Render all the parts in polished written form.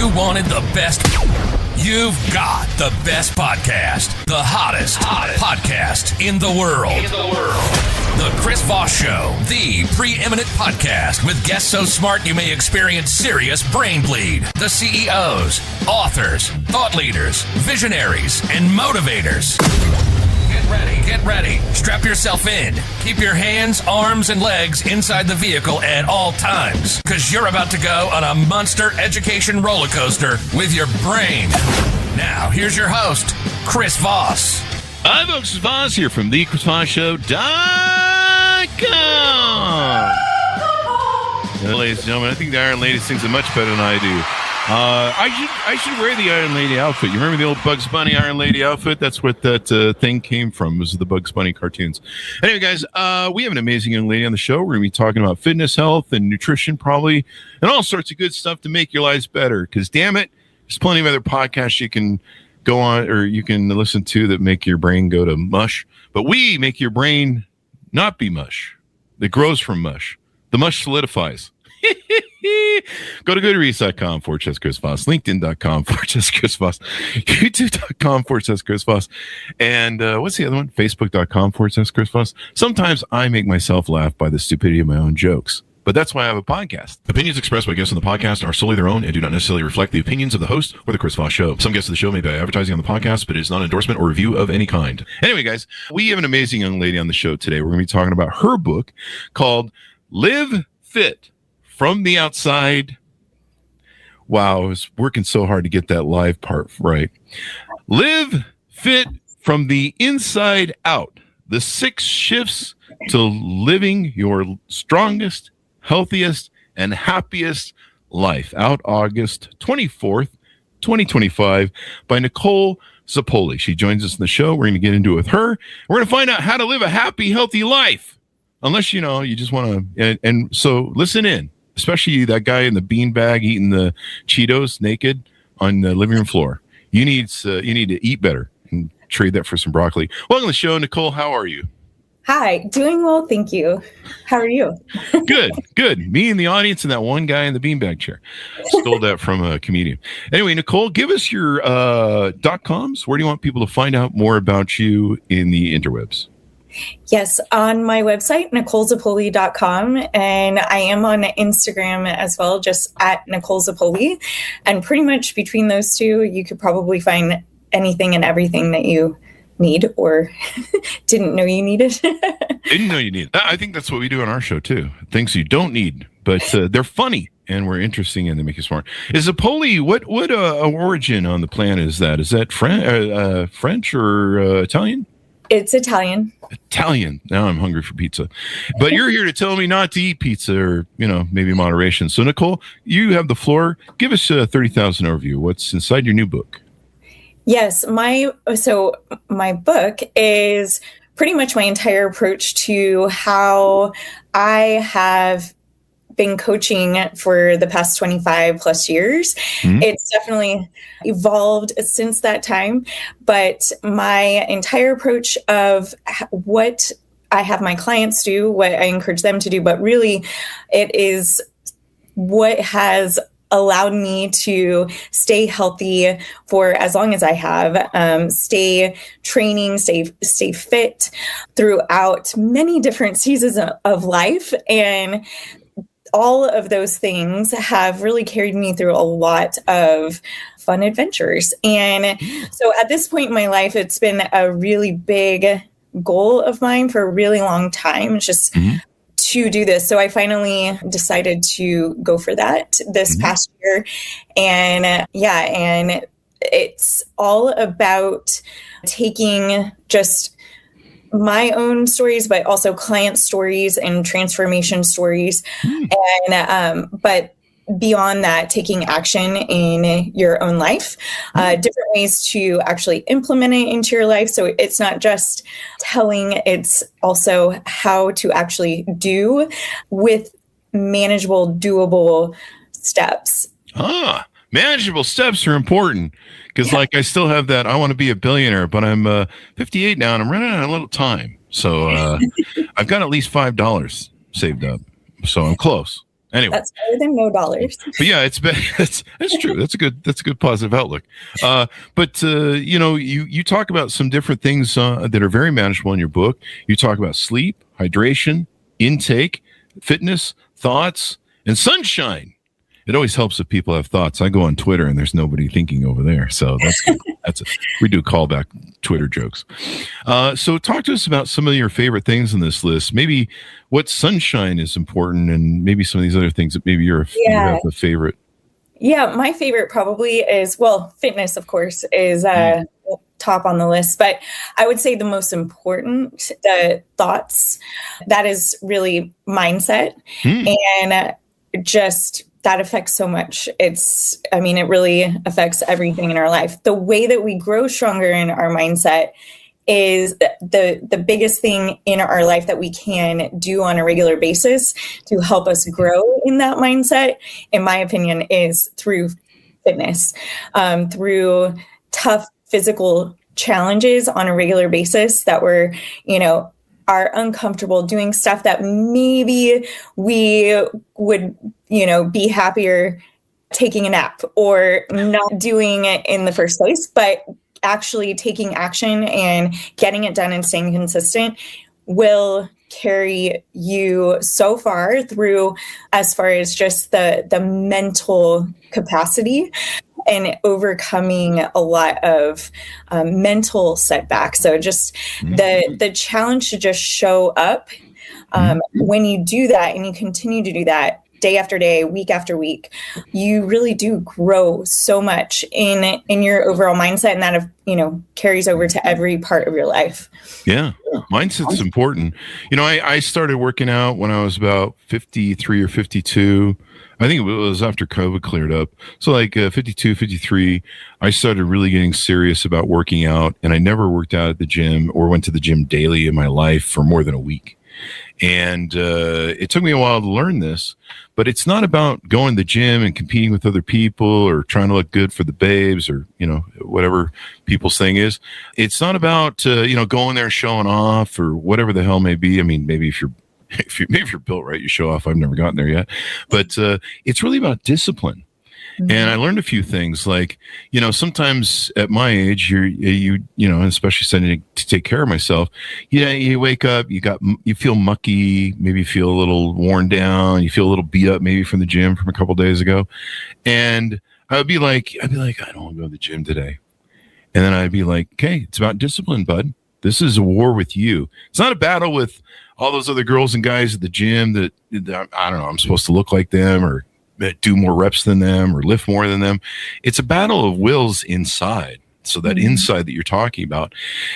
you wanted the best, you've got the best podcast. The hottest podcast in the world. The Chris Voss Show, the preeminent podcast with guests so smart you may experience serious brain bleed. The CEOs, authors, thought leaders, visionaries, and motivators. Get ready. Strap yourself in. Keep your hands, arms, and legs inside the vehicle at all times, because you're about to go on a monster education roller coaster with your brain. Now, here's your host, Chris Voss. Hi, folks. It's Voss here from theCrisVossShow.com. Ladies and gentlemen, I think the Iron Lady sings it much better than I do. I should wear the Iron Lady outfit. You remember the old Bugs Bunny Iron Lady outfit? That's what that thing came from, was the Bugs Bunny cartoons. Anyway, guys, we have an amazing young lady on the show. We're going to be talking about fitness, health, and nutrition probably, and all sorts of good stuff to make your lives better. Because, damn it, there's plenty of other podcasts you can go on or you can listen to that make your brain go to mush. But we make your brain not be mush. It grows from mush. The mush solidifies. Go to goodreads.com/Chris Voss, LinkedIn.com/Chris Voss, YouTube.com/Chris Voss, and what's the other one? Facebook.com/Chris Voss. Sometimes I make myself laugh by the stupidity of my own jokes, but that's why I have a podcast. Opinions expressed by guests on the podcast are solely their own and do not necessarily reflect the opinions of the host or the Chris Voss Show. Some guests of the show may be advertising on the podcast, but it is not an endorsement or review of any kind. Anyway, guys, we have an amazing young lady on the show today. We're going to be talking about her book called Live Fit from the Outside. Wow, I was working so hard to get that live part right. Live Fit from the Inside Out. The 6 shifts to living your strongest, healthiest, and happiest life. Out August 24th, 2025 by Nicole Zapoli. She joins us in the show. We're going to get into it with her. We're going to find out how to live a happy, healthy life. Unless, you know, you just want to. And so listen in. Especially that guy in the beanbag eating the Cheetos naked on the living room floor. You need to eat better and trade that for some broccoli. Welcome to the show, Nicole. How are you? Hi, doing well, thank you. How are you? Good. Me and the audience and that one guy in the beanbag chair. Stole that from a comedian. Anyway, Nicole, give us your .coms. Where do you want people to find out more about you in the interwebs? Yes, on my website, NicoleZapoli.com, and I am on Instagram as well, just at Nicole Zapoli. And pretty much between those two, you could probably find anything and everything that you need or didn't know you needed. Didn't know you needed. I think that's what we do on our show, too. Things you don't need, but they're funny and we're interesting and they make you smart. Is Zapoli, what origin on the planet is that? Is that French or Italian? It's Italian. Now I'm hungry for pizza. But you're here to tell me not to eat pizza or, you know, maybe moderation. So, Nicole, you have the floor. Give us a 30,000 overview. What's inside your new book? Yes, my book is pretty much my entire approach to how I have been coaching for the past 25 plus years. Mm-hmm. It's definitely evolved since that time, but my entire approach of what I have my clients do, what I encourage them to do, but really it is what has allowed me to stay healthy for as long as I have, stay training, stay fit throughout many different seasons of life. And all of those things have really carried me through a lot of fun adventures. And so at this point in my life, it's been a really big goal of mine for a really long time, just to do this. So I finally decided to go for that this past year. And and it's all about taking just my own stories, but also client stories and transformation stories. And, but beyond that, taking action in your own life, different ways to actually implement it into your life. So it's not just telling, it's also how to actually do with manageable, doable steps. Manageable steps are important because I still have that. I want to be a billionaire, but I'm 58 now and I'm running out of a little time. So I've got at least $5 saved up. So I'm close. Anyway, that's better than no dollars. but yeah, that's true. That's a good positive outlook. But you talk about some different things that are very manageable in your book. You talk about sleep, hydration, intake, fitness, thoughts, and sunshine. It always helps if people have thoughts. I go on Twitter and there's nobody thinking over there, so that's good. We do callback Twitter jokes. So talk to us about some of your favorite things in this list. Maybe what sunshine is important, and maybe some of these other things that maybe you have a favorite. Yeah, my favorite probably is, fitness, of course, is top on the list. But I would say the most important, the thoughts, that is really mindset. And just that affects so much. It really affects everything in our life. The way that we grow stronger in our mindset is the biggest thing in our life that we can do on a regular basis to help us grow in that mindset, in my opinion, is through fitness, through tough physical challenges on a regular basis that we're, are uncomfortable doing stuff that maybe we would, be happier taking a nap or not doing it in the first place, but actually taking action and getting it done and staying consistent will carry you so far through, as far as just the mental capacity and overcoming a lot of mental setbacks. So just the challenge to just show up when you do that and you continue to do that day after day, week after week, you really do grow so much in your overall mindset, and that carries over to every part of your life. Yeah, mindset's important. I started working out when I was about 53 or 52. I think it was after COVID cleared up. So 52, 53, I started really getting serious about working out, and I never worked out at the gym or went to the gym daily in my life for more than a week. And it took me a while to learn this, but it's not about going to the gym and competing with other people or trying to look good for the babes or, whatever people's thing is. It's not about, going there and showing off or whatever the hell may be. I mean, maybe if you're built right, you show off. I've never gotten there yet, but it's really about discipline. And I learned a few things like, sometimes at my age, you especially starting to take care of myself. You wake up, you feel mucky, maybe feel a little worn down. You feel a little beat up, maybe from the gym from a couple of days ago. And I'd be like, I don't want to go to the gym today. And then I'd be like, okay, it's about discipline, bud. This is a war with you. It's not a battle with all those other girls and guys at the gym that I don't know, I'm supposed to look like them or do more reps than them or lift more than them. It's a battle of wills inside. So that inside that you're talking about.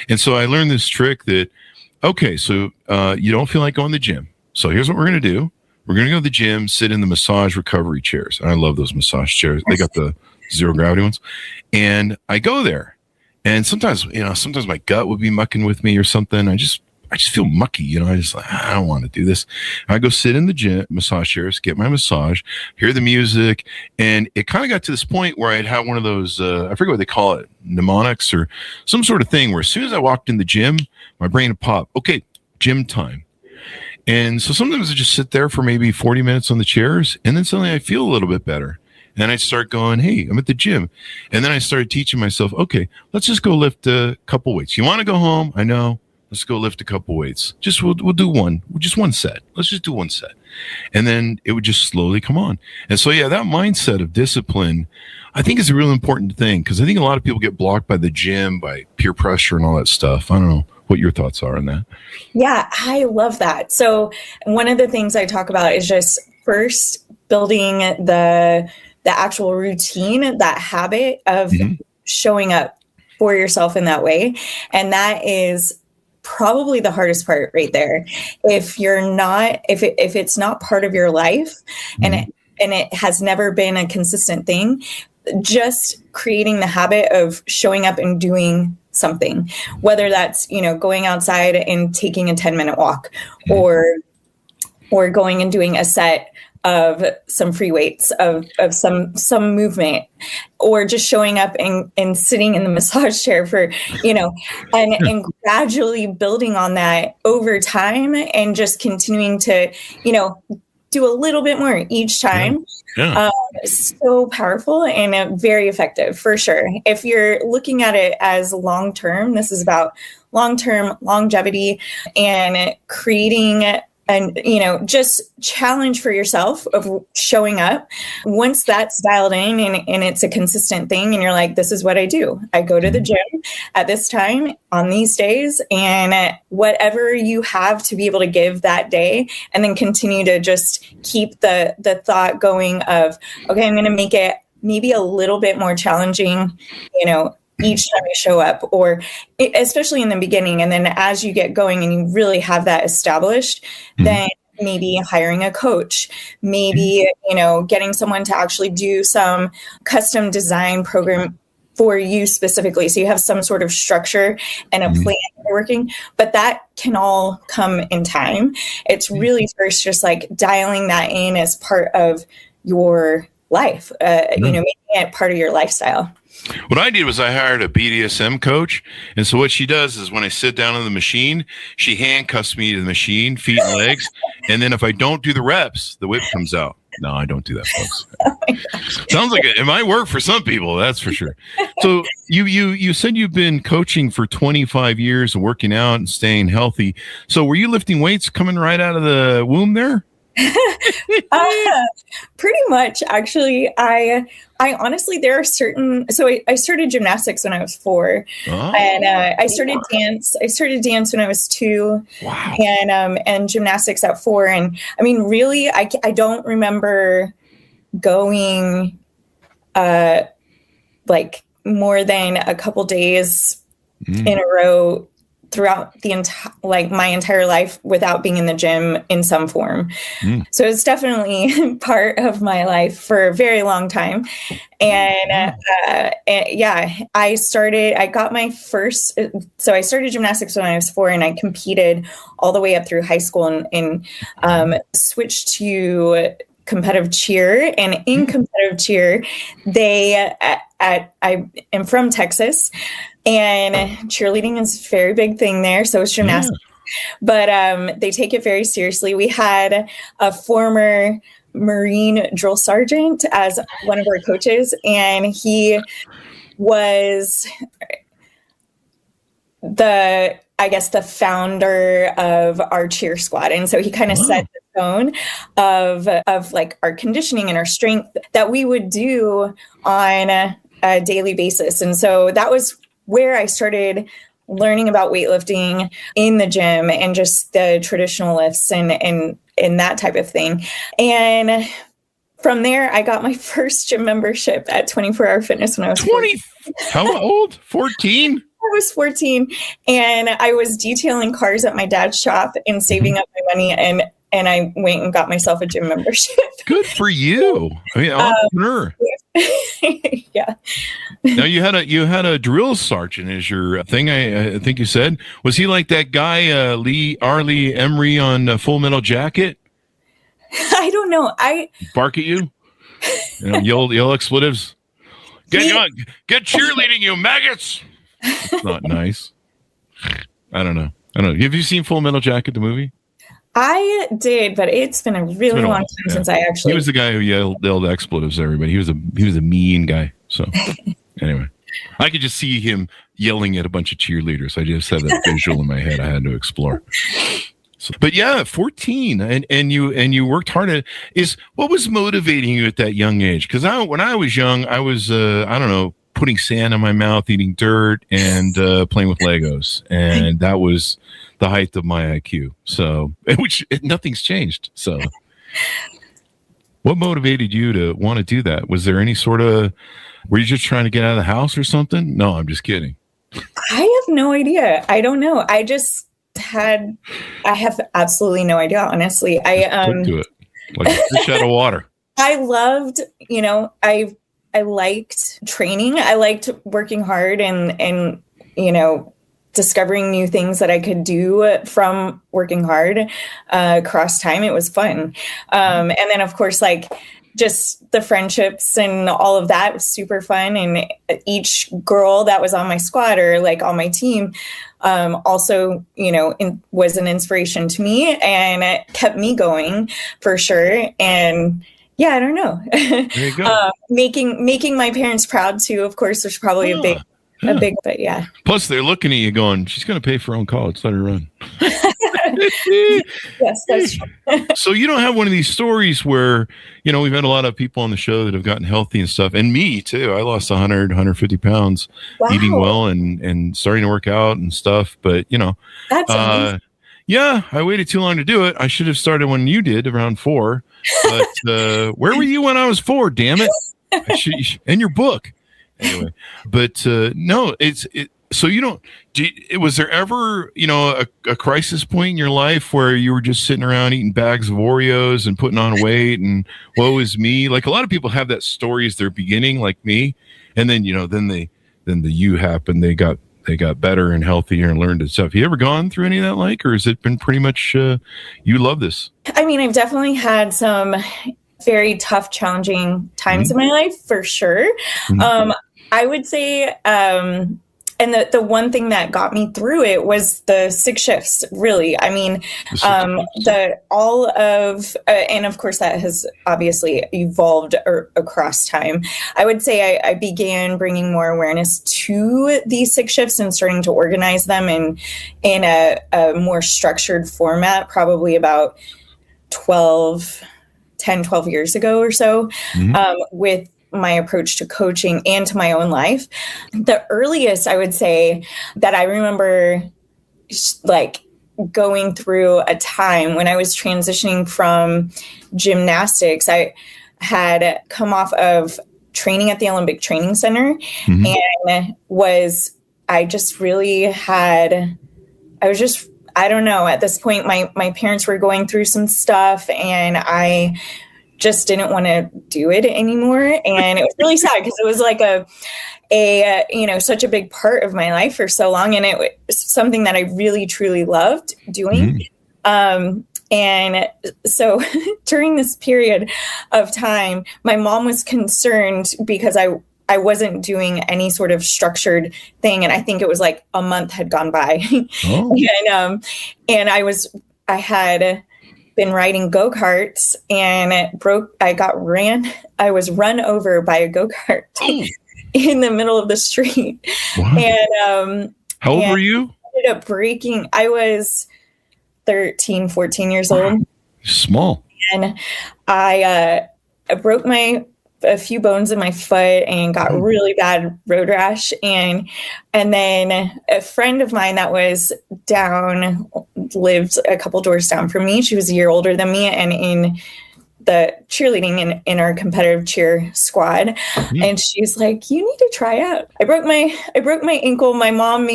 And so I learned this trick that, okay, so you don't feel like going to the gym. So here's what we're going to do. We're going to go to the gym, sit in the massage recovery chairs. And I love those massage chairs. They got the zero gravity ones. And I go there. And sometimes my gut would be mucking with me or something. I just feel mucky, I don't want to do this. I go sit in the gym, massage chairs, get my massage, hear the music. And it kind of got to this point where I'd have one of those, I forget what they call it, mnemonics or some sort of thing where as soon as I walked in the gym, my brain would pop, okay, gym time. And so sometimes I just sit there for maybe 40 minutes on the chairs. And then suddenly I feel a little bit better. And then I start going, hey, I'm at the gym. And then I started teaching myself, okay, let's just go lift a couple weights. You want to go home? I know. Let's go lift a couple weights. We'll do one set. Let's just do one set. And then it would just slowly come on. And so, that mindset of discipline, I think is a real important thing because I think a lot of people get blocked by the gym, by peer pressure and all that stuff. I don't know what your thoughts are on that. Yeah, I love that. So one of the things I talk about is just first building the actual routine, that habit of showing up for yourself in that way. And that is probably the hardest part right there. If it's not part of your life and it has never been a consistent thing, just creating the habit of showing up and doing something, whether that's, going outside and taking a 10-minute walk or going and doing a set of some free weights, of some movement, or just showing up and sitting in the massage chair for, and gradually building on that over time and just continuing to, do a little bit more each time. Yeah. So powerful and very effective for sure. If you're looking at it as long-term, this is about long-term longevity and creating and, just challenge for yourself of showing up. Once that's dialed in and it's a consistent thing and you're like, this is what I do. I go to the gym at this time on these days, and whatever you have to be able to give that day, and then continue to just keep the thought going of, okay, I'm going to make it maybe a little bit more challenging, each time you show up, or especially in the beginning. And then as you get going and you really have that established, then maybe hiring a coach, maybe, getting someone to actually do some custom design program for you specifically. So you have some sort of structure and a plan for working, but that can all come in time. It's really first just like dialing that in as part of your life, making it part of your lifestyle. What I did was I hired a BDSM coach. And so what she does is when I sit down on the machine, she handcuffs me to the machine, feet and legs. And then if I don't do the reps, the whip comes out. No, I don't do that, folks. Sounds like it might work for some people. That's for sure. So you said you've been coaching for 25 years and working out and staying healthy. So were you lifting weights coming right out of the womb there? Pretty much, actually. I honestly, there are certain. So I started gymnastics when I was 4, and I started dance. I started dance when I was 2, wow. And gymnastics at 4. And I mean, really, I don't remember going like more than a couple days in a row throughout the my entire life without being in the gym in some form. So it's definitely part of my life for a very long time. And I got my first, so I started gymnastics when I was 4, and I competed all the way up through high school and switched to competitive cheer. And in competitive cheer, I am from Texas, and cheerleading is a very big thing there. So is gymnastics, but they take it very seriously. We had a former Marine drill sergeant as one of our coaches, and he was the founder of our cheer squad. And so he kind of set the tone of like our conditioning and our strength that we would do on a daily basis. And so that was where I started learning about weightlifting in the gym and just the traditional lifts and that type of thing. And from there, I got my first gym membership at 24 Hour Fitness when I was 20. How old? 14? I was 14, and I was detailing cars at my dad's shop and saving up my money, and I went and got myself a gym membership. Good for you. I mean, entrepreneur. Yeah. Now you had a drill sergeant as your thing. I think you said, was he like that guy R. Lee Emery on Full Metal Jacket? I don't know. I bark at you, yell expletives. Get cheerleading, you maggots. It's not nice. I don't know. Have you seen Full Metal Jacket, the movie? I did, but it's been a really long time since I actually. He was the guy who yelled expletives at everybody. He was a mean guy. So anyway, I could just see him yelling at a bunch of cheerleaders. I just had that visual in my head. I had to explore. So, but yeah, 14, and you worked hard at it. What was motivating you at that young age? Because when I was young, I was I don't know, putting sand in my mouth, eating dirt, and playing with Legos, and that was the height of my IQ. So, nothing's changed. So, what motivated you to want to do that? Was there any sort of, were you just trying to get out of the house or something? No, I'm just kidding. I have no idea. I don't know. I have absolutely no idea, honestly. I took to it like a fish out of water. I loved, I liked training. I liked working hard and discovering new things that I could do from working hard across time. It was fun. And then, of course, like just the friendships and all of that was super fun. And each girl that was on my squad or like on my team also, was an inspiration to me, and it kept me going for sure. And yeah, I don't know. There you go. Making my parents proud too. Of course, there's probably a big, but yeah. Plus, they're looking at you going, she's going to pay for her own college. Let her run. Yes, that's true. So you don't have one of these stories where, we've had a lot of people on the show that have gotten healthy and stuff. And me too. I lost 100, 150 pounds eating well and starting to work out and stuff. But, that's amazing. Yeah, I waited too long to do it. I should have started when you did, around 4. But where were you when I was 4? Damn it! In your book, anyway. But no, so was there ever a crisis point in your life where you were just sitting around eating bags of Oreos and putting on weight and woe is me? Like a lot of people have that story as their beginning, like me, and then then the you happened. They got better and healthier and learned and stuff. You ever gone through any of that, or has it been pretty much you love this? I mean, I've definitely had some very tough, challenging times in my life, for sure. I would say, and the one thing that got me through it was the 6 shifts, really. I mean, and of course that has obviously evolved across time. I would say I began bringing more awareness to these 6 shifts and starting to organize them in a more structured format, probably about 10, 12 years ago or so, with my approach to coaching and to my own life. The earliest I would say that I remember like going through a time when I was transitioning from gymnastics. I had come off of training at the Olympic Training Center and I don't know, at this point, my parents were going through some stuff and I just didn't want to do it anymore. And it was really sad because it was like such a big part of my life for so long. And it was something that I really, truly loved doing. And so during this period of time, my mom was concerned because I wasn't doing any sort of structured thing. And I think it was like a month had gone by. And I had been riding go-karts and I was run over by a go-kart in the middle of the street. Wow. And how old were you? I ended up breaking. I was 13, 14 years old. Small. And I broke a few bones in my foot and got really bad road rash. And then a friend of mine that was lived a couple doors down from me. She was a year older than me and in the cheerleading in our competitive cheer squad. And she's like, you need to try out. I broke my ankle. My mom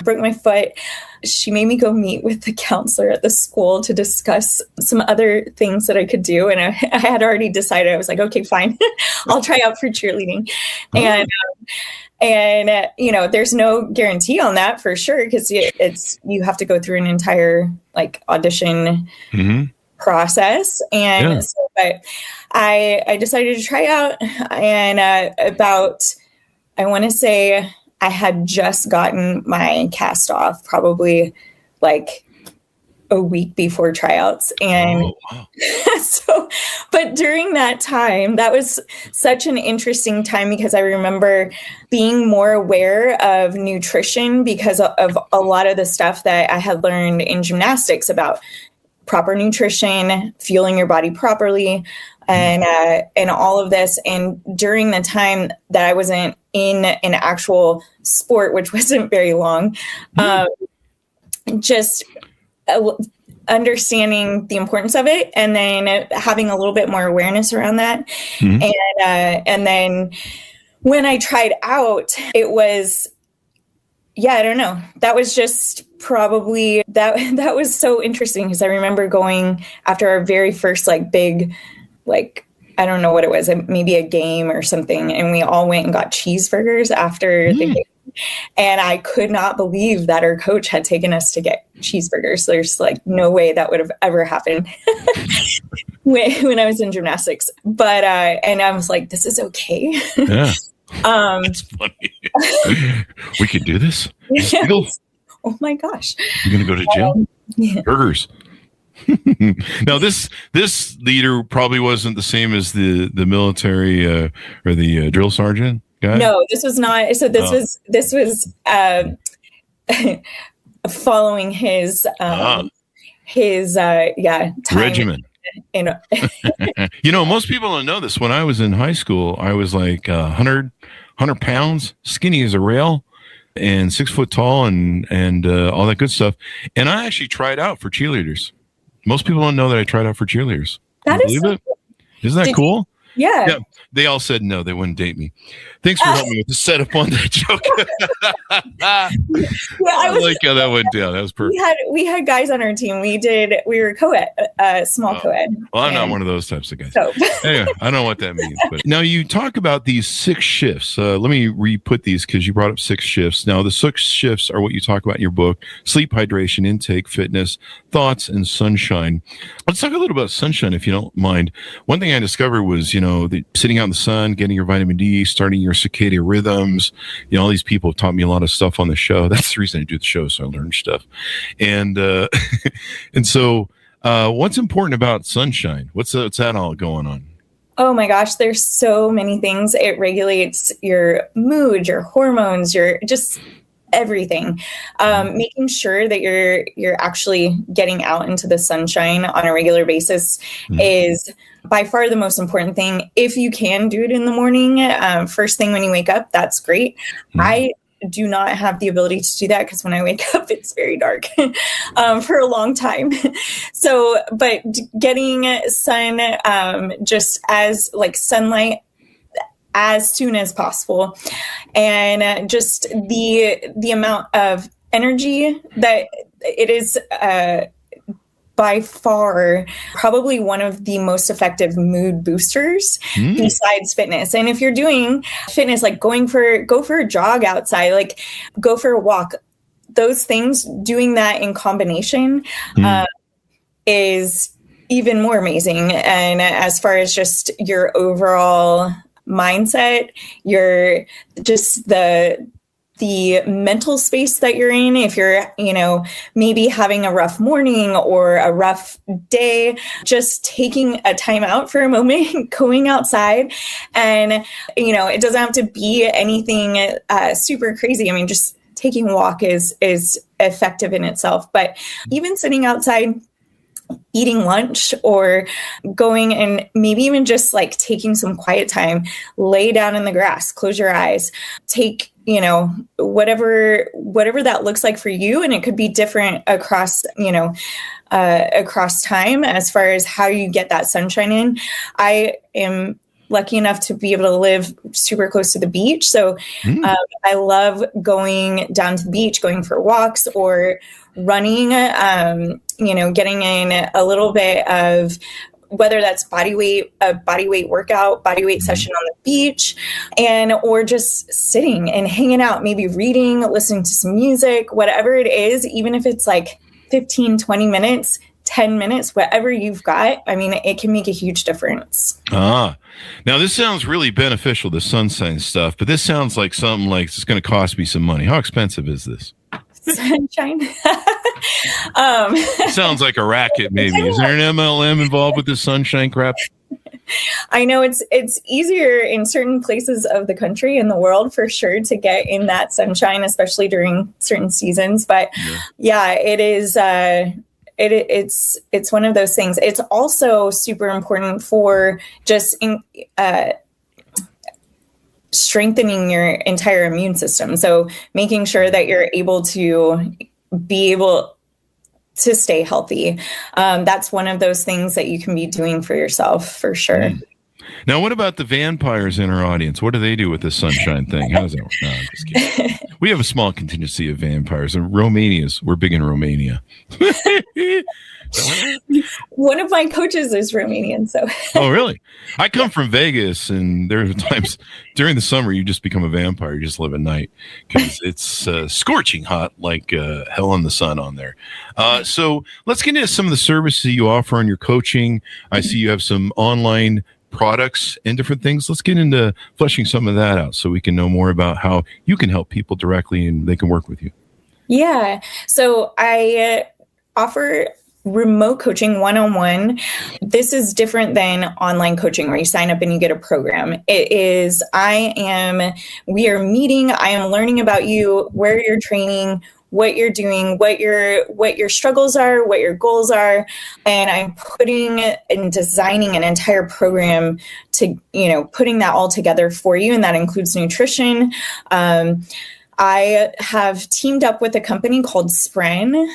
broke my foot. She made me go meet with the counselor at the school to discuss some other things that I could do. And I had already decided, I was like, okay, fine. I'll try out for cheerleading. And there's no guarantee on that for sure. Cause you have to go through an entire audition process. And so, but I decided to try out and I want to say I had just gotten my cast off probably a week before tryouts. And but during that time, that was such an interesting time because I remember being more aware of nutrition because of a lot of the stuff that I had learned in gymnastics about proper nutrition, fueling your body properly, and all of this. And during the time that I wasn't in an actual sport, which wasn't very long, just understanding the importance of it, and then having a little bit more awareness around that. And then when I tried out, it was, I don't know. That was just probably that was so interesting because I remember going after our very first big, I don't know what it was, maybe a game or something. And we all went and got cheeseburgers after the game. And I could not believe that our coach had taken us to get cheeseburgers. There's like no way that would have ever happened when I was in gymnastics. But, and I was like, this is okay. Yeah. It's funny. We could do this. Oh my gosh. You're going to go to gym? Yeah. Burgers. Now, this leader probably wasn't the same as the military or the drill sergeant guy. No, this was not. So this was following his time regimen. Most people don't know this. When I was in high school, I was like 100 pounds, skinny as a rail, and 6 foot tall, and all that good stuff. And I actually tried out for cheerleaders. Most people don't know that I tried out for cheerleaders. That is so cool. Isn't that cool? Yeah. They all said no, they wouldn't date me. Thanks for helping me with the setup on that joke. I like how that went down. That was perfect. We had guys on our team. We were co-ed, small co-ed. Well, I'm not one of those types of guys. So. Anyway, I don't know what that means. But now you talk about these 6 shifts. Let me re-put these because you brought up 6 shifts. Now the 6 shifts are what you talk about in your book: sleep, hydration, intake, fitness, thoughts, and sunshine. Let's talk a little about sunshine, if you don't mind. One thing I discovered was, sitting out in the sun, getting your vitamin D, starting your circadian rhythms. All these people have taught me a lot of stuff on the show. That's the reason I do the show, so I learn stuff. And and so what's important about sunshine? What's that all going on? Oh my gosh, there's so many things. It regulates your mood, your hormones, your just everything. Making sure that you're actually getting out into the sunshine on a regular basis is by far the most important thing. If you can do it in the morning, first thing when you wake up, that's great. I do not have the ability to do that because when I wake up, it's very dark for a long time. So, but getting sun, just as like sunlight as soon as possible, and just the amount of energy that it is, by far probably one of the most effective mood boosters besides fitness. And if you're doing fitness, like go for a jog outside, like go for a walk, those things, doing that in combination is even more amazing. And as far as just your overall mindset, your just the mental space that you're in, if you're, maybe having a rough morning or a rough day, just taking a time out for a moment, going outside, and, it doesn't have to be anything super crazy. I mean, just taking a walk is effective in itself, but even sitting outside, eating lunch, or going and maybe even just like taking some quiet time, lay down in the grass, close your eyes, take, whatever that looks like for you. And it could be different across, across time as far as how you get that sunshine in. I am lucky enough to be able to live super close to the beach. So I love going down to the beach, going for walks or running, getting in a little bit of, whether that's a body weight workout, body weight session on the beach, or just sitting and hanging out, maybe reading, listening to some music, whatever it is, even if it's like 15, 20 minutes, 10 minutes, whatever you've got. I mean, it can make a huge difference. Now this sounds really beneficial, the sunshine stuff, but this sounds like something like it's going to cost me some money. How expensive is this? Sunshine. Sounds like a racket, maybe. Is there an MLM involved with this sunshine crap? I know it's easier in certain places of the country and the world for sure to get in that sunshine, especially during certain seasons. But yeah, it is. It's one of those things. It's also super important for just strengthening your entire immune system. So making sure that you're able to stay healthy. That's one of those things that you can be doing for yourself for sure. Now, what about the vampires in our audience? What do they do with this sunshine thing? How does that work? No, I'm just kidding. We have a small contingency of vampires. And Romanians, we're big in Romania. One of my coaches is Romanian, so. Oh, really? I come from Vegas, and there are times during the summer you just become a vampire. You just live at night because it's scorching hot, like hell in the sun on there. So let's get into some of the services you offer on your coaching. I see you have some online products and different things. Let's get into fleshing some of that out so we can know more about how you can help people directly and they can work with you. Yeah. So I offer remote coaching one-on-one. This is different than online coaching where you sign up and you get a program. It is, we are meeting, I am learning about you, where you're training, what you're doing, what your struggles are, what your goals are. And I'm putting and designing an entire program to, putting that all together for you. And that includes nutrition. I have teamed up with a company called Spren,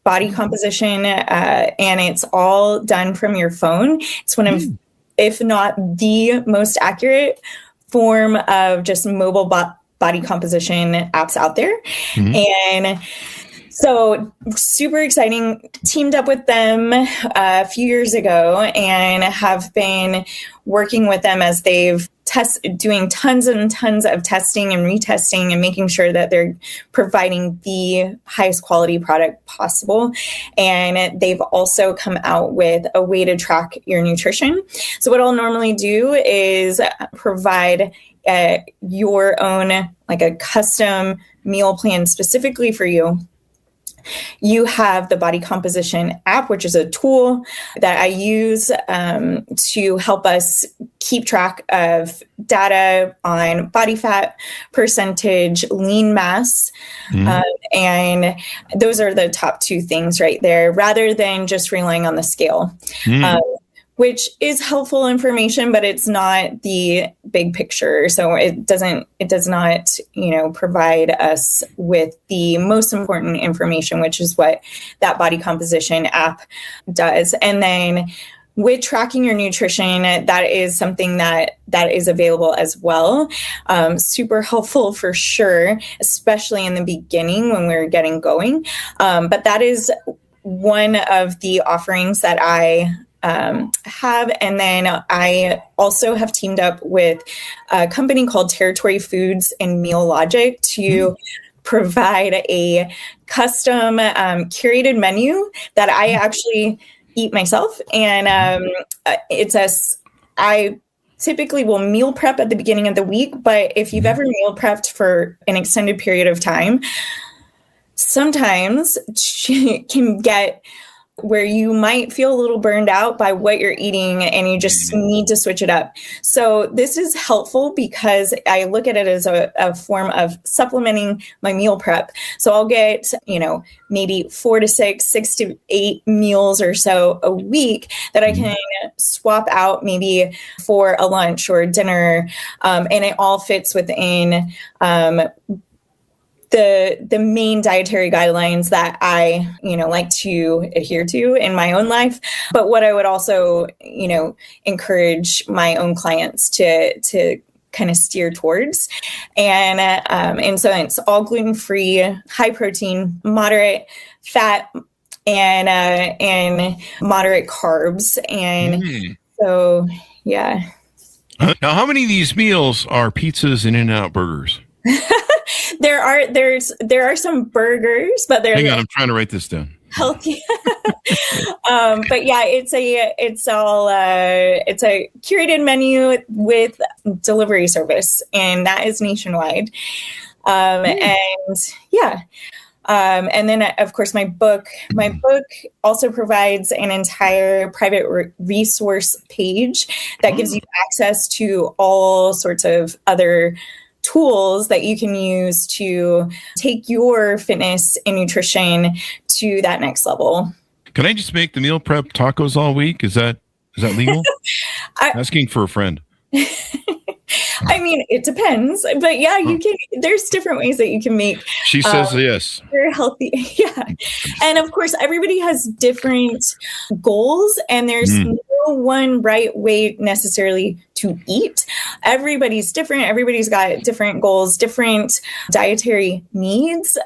body composition, and it's all done from your phone. It's one of, if not the most accurate form of just mobile body composition apps out there. And so super exciting. Teamed up with them a few years ago and have been working with them as they've doing tons and tons of testing and retesting and making sure that they're providing the highest quality product possible. And they've also come out with a way to track your nutrition. So what I'll normally do is provide your own, like a custom meal plan specifically for you. You have the body composition app, which is a tool that I use to help us keep track of data on body fat percentage, lean mass. And those are the top two things right there, rather than just relying on the scale. Which is helpful information, but it's not the big picture. So it does not, provide us with the most important information, which is what that body composition app does. And then with tracking your nutrition, that is something that is available as well. Super helpful for sure, especially in the beginning when we're getting going. But that is one of the offerings that I have. And then I also have teamed up with a company called Territory Foods and Meal Logic to provide a custom curated menu that I actually eat myself. And I typically will meal prep at the beginning of the week, but if you've ever meal prepped for an extended period of time, sometimes it can get where you might feel a little burned out by what you're eating and you just need to switch it up. So this is helpful because I look at it as a form of supplementing my meal prep. So I'll get, maybe 4 to 6 to 8 meals or so a week that I can swap out maybe for a lunch or a dinner. And it all fits within the main dietary guidelines that I, like to adhere to in my own life. But what I would also, encourage my own clients to kind of steer towards. And so it's all gluten-free, high protein, moderate fat, and moderate carbs. And so, yeah. Now, how many of these meals are pizzas and In-N-Out burgers? There are some burgers, but they're hang on, I'm trying to write this down. Healthy. But yeah, it's a curated menu with delivery service, and that is nationwide. And yeah. And then of course my book also provides an entire private resource page that gives you access to all sorts of other tools that you can use to take your fitness and nutrition to that next level. Can I just make the meal prep tacos all week? Is that legal? Asking for a friend. I mean, it depends, but yeah, you can. There's different ways that you can make. She says yes. Very healthy, yeah. And of course, everybody has different goals, and there's no no one right way necessarily to eat. Everybody's different. Everybody's got different goals, different dietary needs,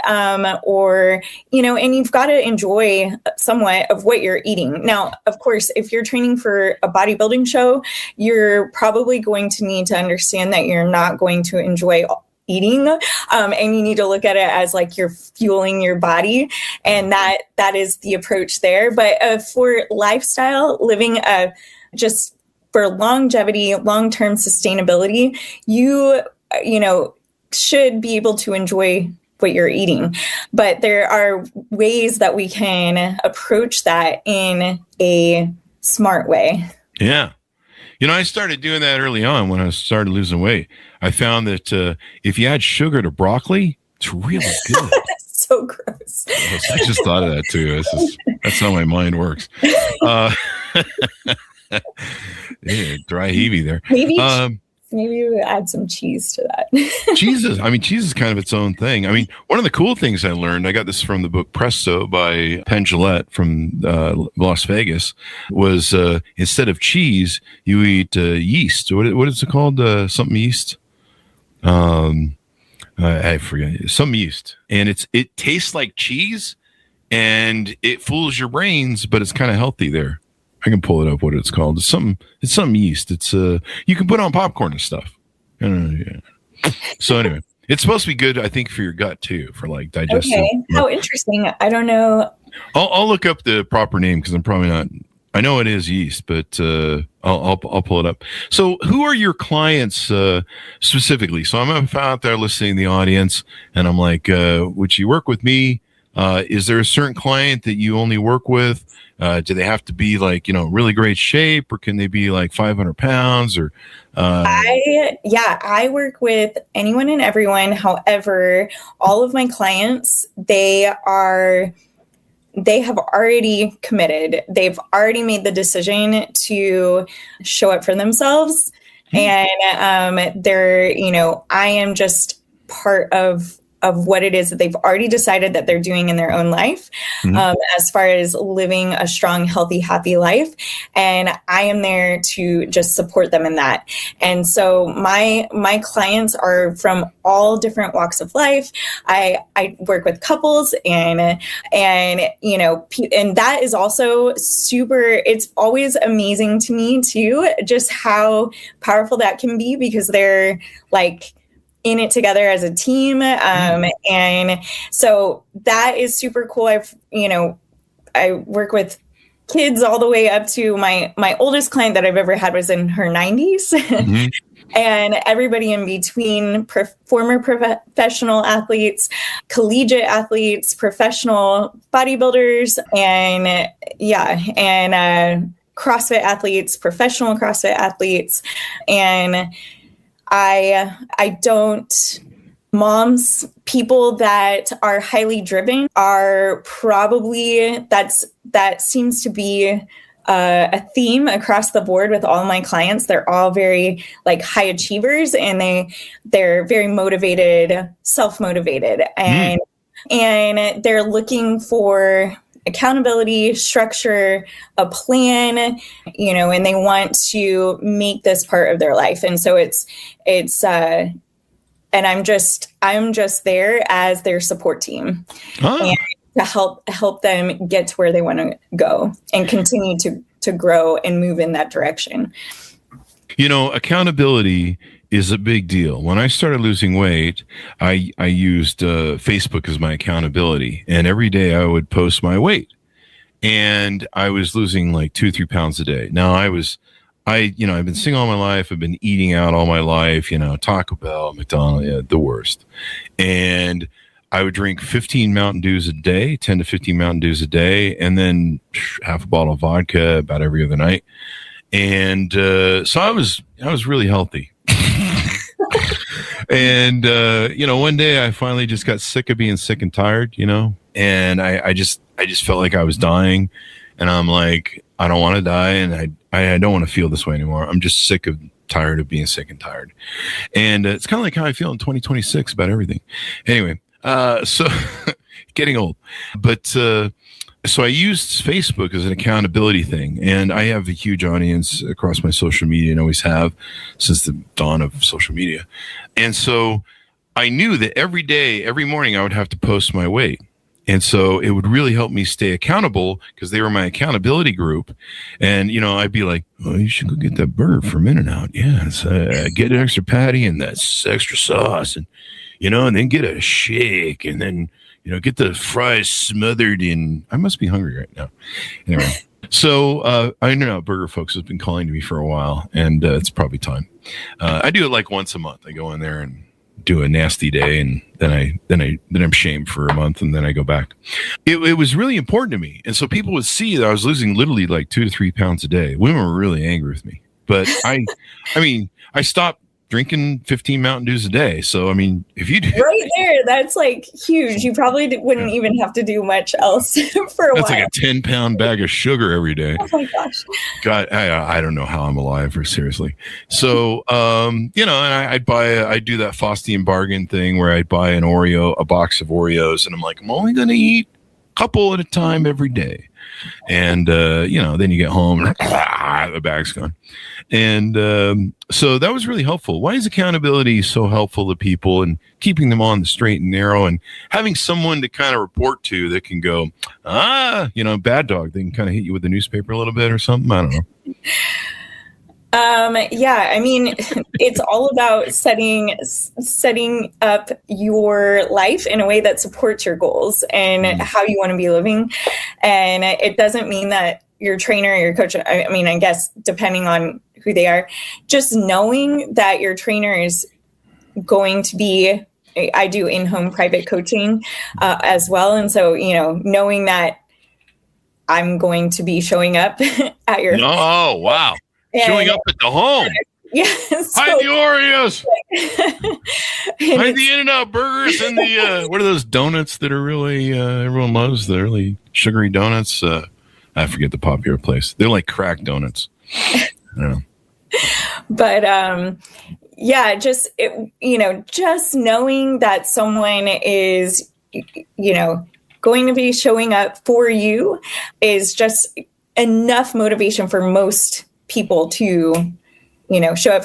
or, and you've got to enjoy somewhat of what you're eating. Now, of course, if you're training for a bodybuilding show, you're probably going to need to understand that you're not going to enjoy eating, and you need to look at it as like you're fueling your body, and that is the approach there. But for lifestyle living, just for longevity, long-term sustainability, you should be able to enjoy what you're eating. But there are ways that we can approach that in a smart way. Yeah. I started doing that early on when I started losing weight. I found that if you add sugar to broccoli, it's really good. So gross. I just thought of that too. That's how my mind works. Yeah, dry heavy there. Maybe you would add some cheese to that. Cheese is kind of its own thing. One of the cool things I learned, I got this from the book Presto by Penn Jillette from Las Vegas, was instead of cheese, you eat yeast. What is it called? Something yeast? I forget. Some yeast. And it tastes like cheese, and it fools your brains, but it's kind of healthy there. I can pull it up what it's called. It's some yeast. It's you can put on popcorn and stuff. Yeah. So anyway, it's supposed to be good, I think, for your gut too, for like digestive. Okay. How interesting. I don't know. I'll look up the proper name because I'm probably not. I know it is yeast, but I'll pull it up. So who are your clients specifically? So I'm out there listening to the audience, and I'm like, would you work with me? Is there a certain client that you only work with? Do they have to be like, really great shape, or can they be like 500 pounds or? I work with anyone and everyone. However, all of my clients, they have already committed. They've already made the decision to show up for themselves. And they're, I am just part of what it is that they've already decided that they're doing in their own life, as far as living a strong, healthy, happy life. And I am there to just support them in that. And so my clients are from all different walks of life. I work with couples and that is also it's always amazing to me too, just how powerful that can be, because they're like in it together as a team. And so that is super cool. I work with kids all the way up to my oldest client that I've ever had was in her 90s. And everybody in between, former professional athletes, collegiate athletes, professional bodybuilders, and CrossFit athletes, professional CrossFit athletes. And moms, people that are highly driven are probably, that seems to be a theme across the board with all my clients. They're all very like high achievers, and they're very motivated, self-motivated, and they're looking for accountability, structure, a plan, and they want to make this part of their life. And so and I'm just there as their support team, and to help them get to where they want to go and continue to grow and move in that direction. Accountability is a big deal. When I started losing weight, I used Facebook as my accountability, and every day I would post my weight, and I was losing like 2-3 pounds a day. Now I've been single all my life. I've been eating out all my life, Taco Bell, McDonald's, the worst. And I would drink 15 Mountain Dews a day, 10 to 15 Mountain Dews a day, and then half a bottle of vodka about every other night. And so I was really healthy. And, one day I finally just got sick of being sick and tired, and I just felt like I was dying, and I'm like, I don't want to die, and I don't want to feel this way anymore. I'm just tired of being sick and tired. And it's kind of like how I feel in 2026 about everything. Anyway, so getting old, but So I used Facebook as an accountability thing, and I have a huge audience across my social media and always have since the dawn of social media. And so I knew that every day, every morning, I would have to post my weight. And so it would really help me stay accountable because they were my accountability group. And, I'd be like, oh, you should go get that burger from In-N-Out. Yeah, get an extra patty and that extra sauce and, and then get a shake and then, get the fries smothered in. I must be hungry right now. Anyway, so In-N-Out Burger folks have been calling to me for a while, and it's probably time. I do it like once a month. I go in there and do a nasty day, and then I'm shamed for a month, and then I go back. It was really important to me, and so people would see that I was losing literally like 2 to 3 pounds a day. Women were really angry with me, but I stopped drinking 15 Mountain Dews a day. So, if you do right there, that's like huge. You probably wouldn't even have to do much else for a while. That's like a 10-pound bag of sugar every day. Oh my gosh. God, I don't know how I'm alive, or seriously. So, and I'd do that Faustian bargain thing where I'd buy a box of Oreos, and I'm like, I'm only going to eat a couple at a time every day. And, then you get home and the bag's gone. And so that was really helpful. Why is accountability so helpful to people and keeping them on the straight and narrow and having someone to kind of report to that can go, bad dog. They can kind of hit you with the newspaper a little bit or something. I don't know. It's all about setting up your life in a way that supports your goals and how you want to be living. And it doesn't mean that your trainer or your coach, I guess depending on who they are, just knowing that your trainer is going to be, I do in-home private coaching as well. And so, knowing that I'm going to be showing up at your Oh, wow. Showing up at the home. Yeah. So, hide the Oreos. Hide the In-N-Out burgers and the, what are those donuts that are really, everyone loves, the really sugary donuts? I forget the popular place. They're like crack donuts. I don't know. But, just knowing that someone is, going to be showing up for you is just enough motivation for most people to, show up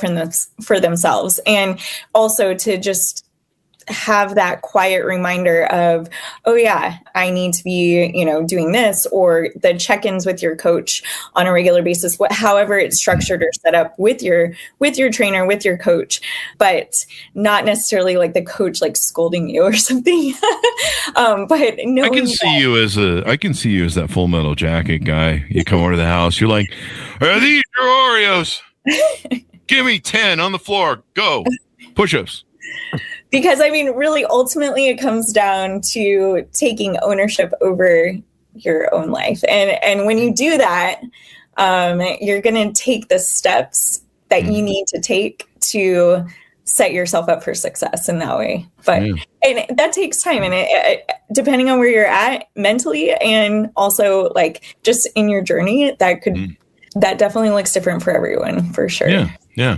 for themselves, and also to just have that quiet reminder of, oh yeah, I need to be, doing this, or the check-ins with your coach on a regular basis, however it's structured or set up with your trainer, with your coach, but not necessarily like the coach like scolding you or something. But I can see you as that Full Metal Jacket guy. You come over to the house, you're like, are these your Oreos? Give me 10 on the floor. Go. Push-ups. Because really, ultimately, it comes down to taking ownership over your own life. And when you do that, you're going to take the steps that you need to take to set yourself up for success in that way. But and that takes time. And it, depending on where you're at mentally and also like just in your journey, that definitely looks different for everyone, for sure. Yeah.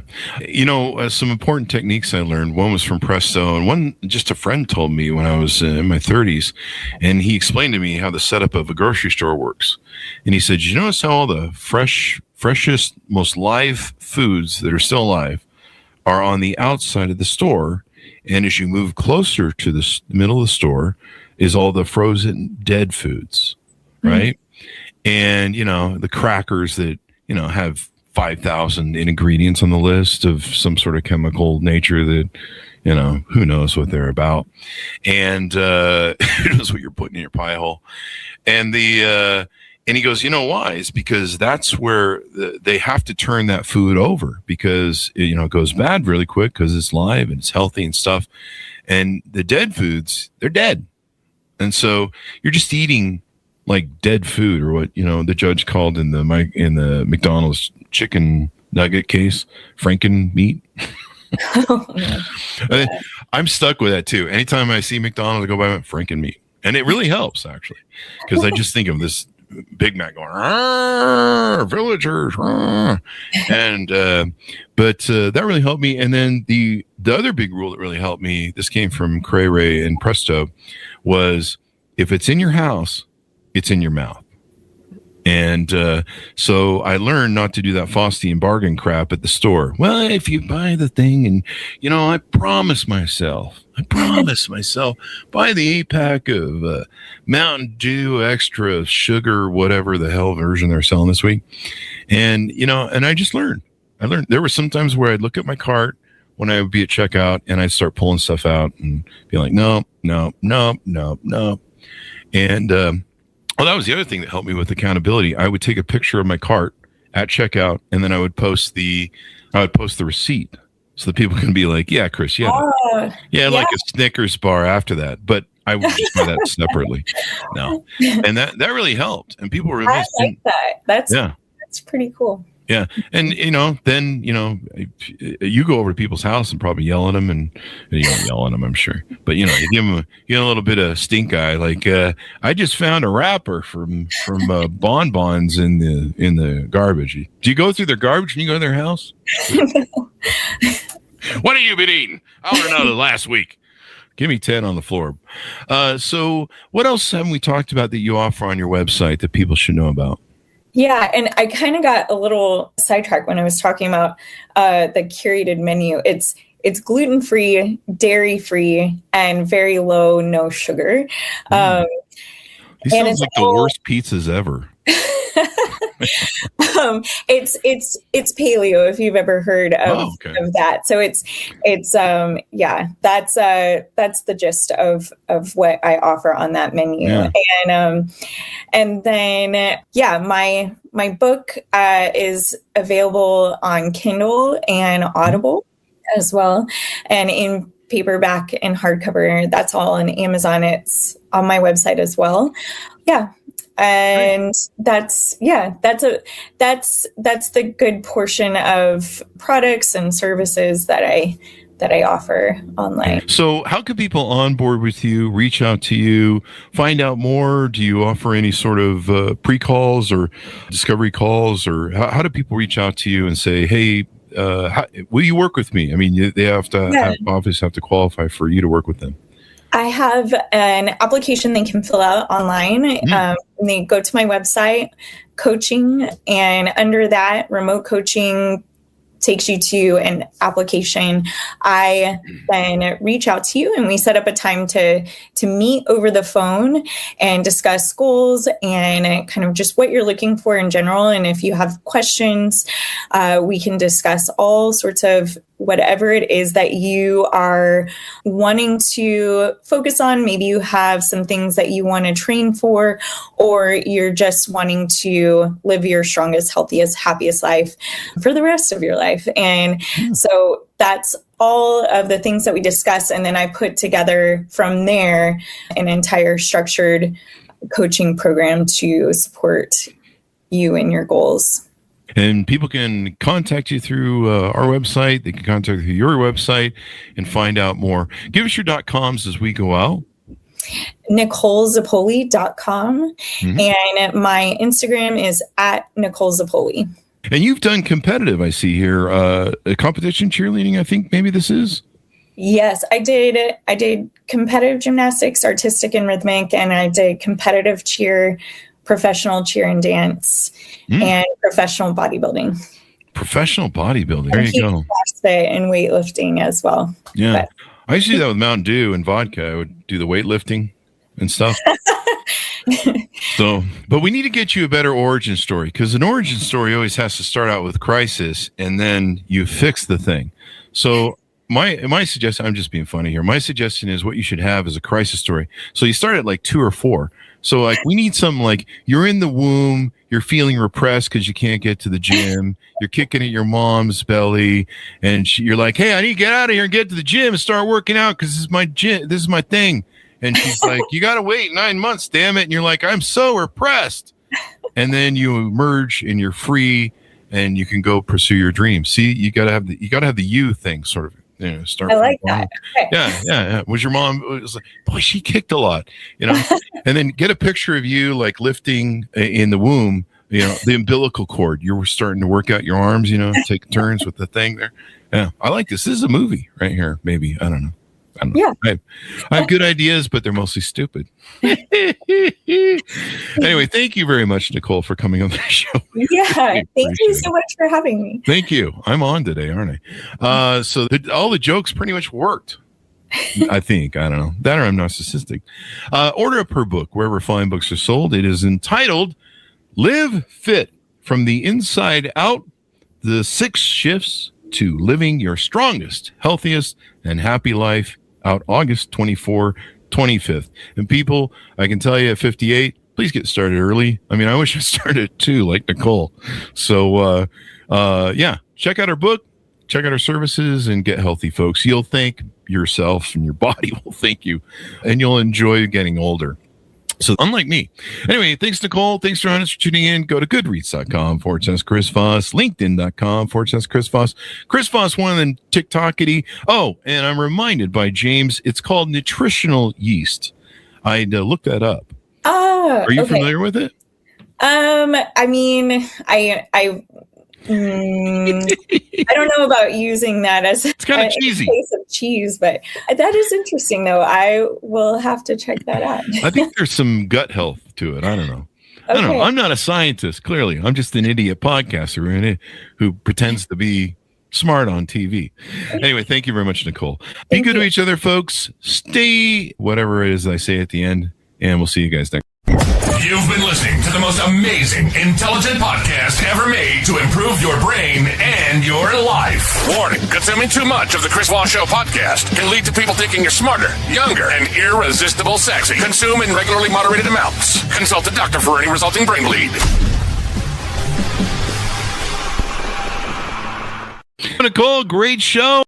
Some important techniques I learned. One was from Presto, and one just a friend told me when I was in my 30s, and he explained to me how the setup of a grocery store works. And he said, you notice how all the freshest, most live foods that are still alive are on the outside of the store, and as you move closer to the middle of the store is all the frozen dead foods, right? And, the crackers that, have 5,000 ingredients on the list of some sort of chemical nature that, who knows what they're about. And who knows what you're putting in your pie hole. And and he goes, why? It's because that's where they have to turn that food over because, it goes bad really quick because it's live and it's healthy and stuff. And the dead foods, they're dead. And so you're just eating like dead food, or what the judge called in the McDonald's chicken nugget case, Franken meat. I'm stuck with that too. Anytime I see McDonald's, I go by Franken meat, and it really helps actually, because I just think of this Big Mac going villagers, and but that really helped me. And then the other big rule that really helped me, this came from Cray Ray and Presto, was if it's in your house, it's in your mouth. And so I learned not to do that Faustian bargain crap at the store. Well, if you buy the thing and, I promise myself, buy the 8-pack of Mountain Dew extra sugar, whatever the hell version they're selling this week. And, and I just learned. There were some times where I'd look at my cart when I would be at checkout and I'd start pulling stuff out and be like, no. And, well, that was the other thing that helped me with accountability. I would take a picture of my cart at checkout, and then I would post the receipt so that people can be like, "Yeah, Chris, like a Snickers bar after that." But I would just buy that separately. No, and that really helped, and people were amazed. I like that. That's pretty cool. Yeah. And, then, you go over to people's house and probably yell at them, and you don't yell at them, I'm sure. But, you give them a little bit of stink eye. Like, I just found a wrapper from bonbons in the garbage. Do you go through their garbage when you go to their house? What have you been eating? I want to know the last week. Give me 10 on the floor. So what else haven't we talked about that you offer on your website that people should know about? Yeah, and I kind of got a little sidetracked when I was talking about the curated menu. It's gluten-free, dairy-free, and very low, no sugar. These sounds like the worst pizzas ever. It's paleo, if you've ever heard of that. So it's that's the gist of what I offer on that menu. Yeah. And then my book is available on Kindle and Audible as well, and in paperback and hardcover. That's all on Amazon. It's on my website as well. Yeah. And that's the good portion of products and services that I offer online. So how can people onboard with you, reach out to you, find out more? Do you offer any sort of pre-calls or discovery calls, or how do people reach out to you and say, hey, will you work with me? I mean, they have to obviously have to qualify for you to work with them. I have an application they can fill out online. They go to my website, coaching, and under that, remote coaching takes you to an application. I then reach out to you and we set up a time to meet over the phone and discuss goals and kind of just what you're looking for in general. And if you have questions, we can discuss all sorts of whatever it is that you are wanting to focus on. Maybe you have some things that you want to train for, or you're just wanting to live your strongest, healthiest, happiest life for the rest of your life. And so that's all of the things that we discuss. And then I put together from there an entire structured coaching program to support you and your goals. And people can contact you through our website. They can contact you through your website and find out more. Give us your .coms as we go out. NicoleZapoli.com. And my Instagram is at Nicole Zapoli. And you've done competitive, I see here, a competition cheerleading, I think maybe this is? Yes, I did competitive gymnastics, artistic and rhythmic, and I did competitive cheer, professional cheer and dance, and professional bodybuilding. Professional bodybuilding. There you go. CrossFit and weightlifting as well. Yeah. But I used to do that with Mountain Dew and vodka. I would do the weightlifting and stuff. But we need to get you a better origin story, because an origin story always has to start out with crisis and then you fix the thing. So my suggestion, I'm just being funny here. My suggestion is what you should have is a crisis story. So you start at like 2 or 4. So like we need some, like you're in the womb, you're feeling repressed because you can't get to the gym. You're kicking at your mom's belly, and you're like, "Hey, I need to get out of here and get to the gym and start working out because this is my gym. This is my thing." And she's like, "You got to wait 9 months, damn it!" And you're like, "I'm so repressed." And then you emerge and you're free, and you can go pursue your dreams. See, you got to have the you thing sort of. Start. I like that. Okay. Yeah. Was your mom? It was like, boy, she kicked a lot, And then get a picture of you like lifting in the womb, the umbilical cord. You were starting to work out your arms, take turns with the thing there. Yeah, I like this. This is a movie right here. Maybe, I don't know. I don't know. Yeah. I have good ideas, but they're mostly stupid. Anyway, thank you very much, Nicole, for coming on the show. Yeah. Thank you so much for having me. Thank you. I'm on today, aren't I? So all the jokes pretty much worked. I think. I don't know. That or I'm narcissistic. Order up her book wherever fine books are sold. It is entitled Live Fit from the Inside Out, The 6 Shifts to Living Your Strongest, Healthiest, and Happy Life, out August 24, 25th. And people, I can tell you at 58, please get started early. I mean, I wish I started too, like Nicole. So, yeah, check out our book, check out our services, and get healthy, folks. You'll thank yourself and your body will thank you, and you'll enjoy getting older. So unlike me. Anyway, thanks, Nicole. Thanks for tuning in. Go to goodreads.com/Chris Voss, LinkedIn.com/Chris Voss. Chris Voss, one of the TikTokity. Oh, and I'm reminded by James, it's called nutritional yeast. I looked that up. Are you familiar with it? I mean, I don't know about using that as it's kind of cheesy. Piece of cheese, but that is interesting, though. I will have to check that out. I think there's some gut health to it. I don't know. Okay. I don't know. I'm not a scientist, clearly. I'm just an idiot podcaster who pretends to be smart on TV. Anyway, thank you very much, Nicole. Be good to each other, folks. Stay whatever it is I say at the end, and we'll see you guys next. You've been listening to the most amazing, intelligent podcast ever made to improve your brain and your life. Warning, consuming too much of the Chris Voss Show podcast can lead to people thinking you're smarter, younger, and irresistible sexy. Consume in regularly moderated amounts. Consult a doctor for any resulting brain bleed. Nicole, great show.